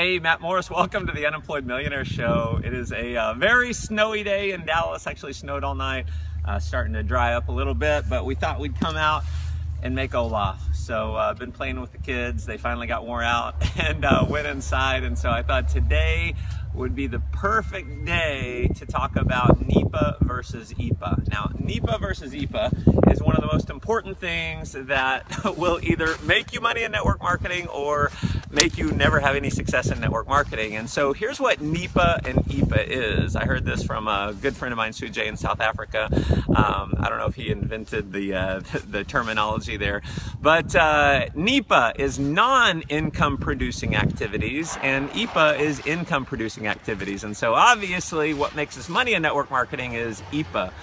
Hey, Matt Morris, welcome to the Unemployed Millionaire Show. It is a very snowy day in Dallas. Actually snowed all night, starting to dry up a little bit, but we thought we'd come out and make Olaf. So I've been playing with the kids. They finally got worn out and went inside. And so I thought today would be the perfect day to talk about NIPA versus IPA. Now, NIPA versus IPA is one of the most important things that will either make you money in network marketing or make you never have any success in network marketing. And so here's what NIPA and IPA is. I heard this from a good friend of mine, Sujay, in South Africa. I don't know if he invented the terminology there, but NIPA is non-income producing activities and IPA is income producing activities. And so obviously what makes us money in network marketing is IPA,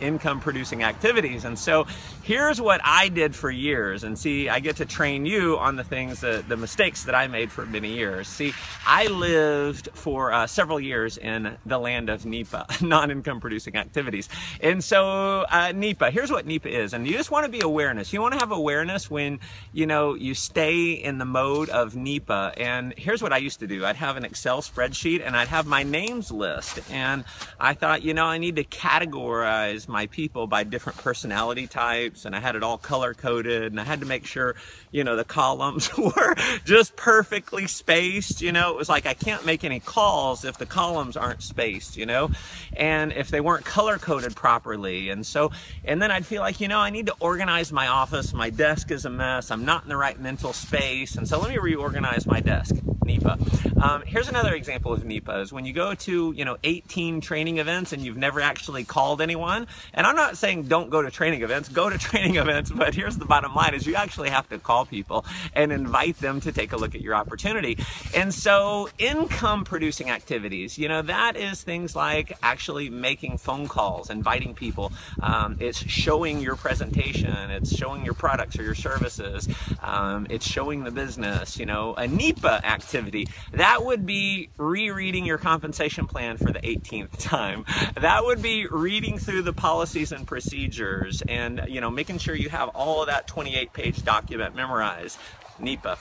income producing activities. And so here's what I did for years, and see, I get to train you on the things, the mistakes that I made for many years. See, I lived for several years in the land of NIPA, non-income producing activities. And so NIPA, here's what NIPA is, and you just want to be awareness. You want to have awareness when, you know, you stay in the mode of NIPA. And here's what I used to do. I'd have an Excel spreadsheet and I'd have my names list, and I thought, you know, I need to categorize my people by different personality types, and I had it all color coded, and I had to make sure, you know, the columns were just perfectly spaced. You know, it was like I can't make any calls if the columns aren't spaced, you know, and if they weren't color coded properly. And so, and then I'd feel like, you know, I need to organize my office. My desk is a mess. I'm not in the right mental space, and so let me reorganize my desk. NIPA. Here's another example of NIPA is when you go to, you know, 18 training events and you've never actually called anyone. And I'm not saying don't go to training events, go to training events, but here's the bottom line is you actually have to call people and invite them to take a look at your opportunity. And so income producing activities, you know, that is things like actually making phone calls, inviting people. It's showing your presentation, it's showing your products or your services, it's showing the business. You know, a NIPA activity, that would be rereading your compensation plan for the 18th time. That would be reading through the policies and procedures and, you know, making sure you have all of that 28-page document memorized. NIPA.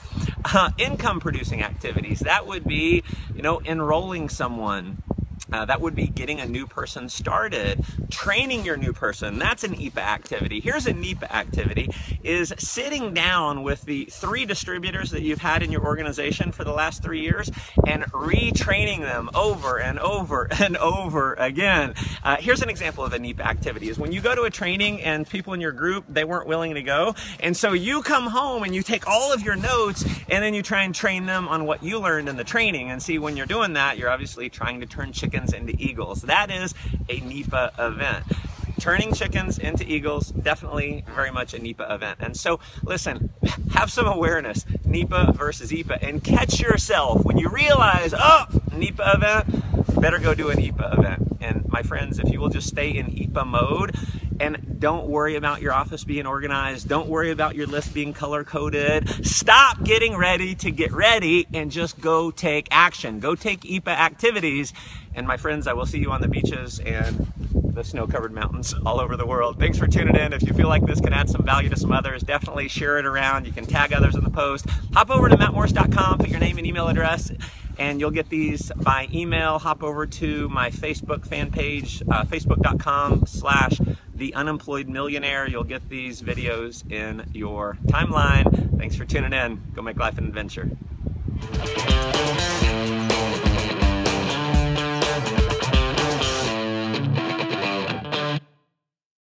Income producing activities, that would be, you know, enrolling someone. That would be getting a new person started, training your new person. That's an IPA activity. Here's a NIPA activity, is sitting down with the 3 distributors that you've had in your organization for the last 3 years and retraining them over and over and over again. Here's an example of a NIPA activity, is when you go to a training and people in your group, they weren't willing to go. And so you come home and you take all of your notes and then you try and train them on what you learned in the training. And see, when you're doing that, you're obviously trying to turn chickens into eagles. That is a NIPA event. Turning chickens into eagles, definitely very much a NIPA event. And so, listen, have some awareness, NIPA versus IPA, and catch yourself when you realize, oh, NIPA event, better go do an IPA event. And my friends, if you will just stay in IPA mode, and don't worry about your office being organized, don't worry about your list being color-coded, stop getting ready to get ready and just go take action. Go take IPA activities. And my friends, I will see you on the beaches and the snow-covered mountains all over the world. Thanks for tuning in. If you feel like this can add some value to some others, definitely share it around. You can tag others in the post. Hop over to mattmorris.com, put your name and email address, and you'll get these by email. Hop over to my Facebook fan page, facebook.com/theunemployedmillionaire. You'll get these videos in your timeline. Thanks for tuning in. Go make life an adventure.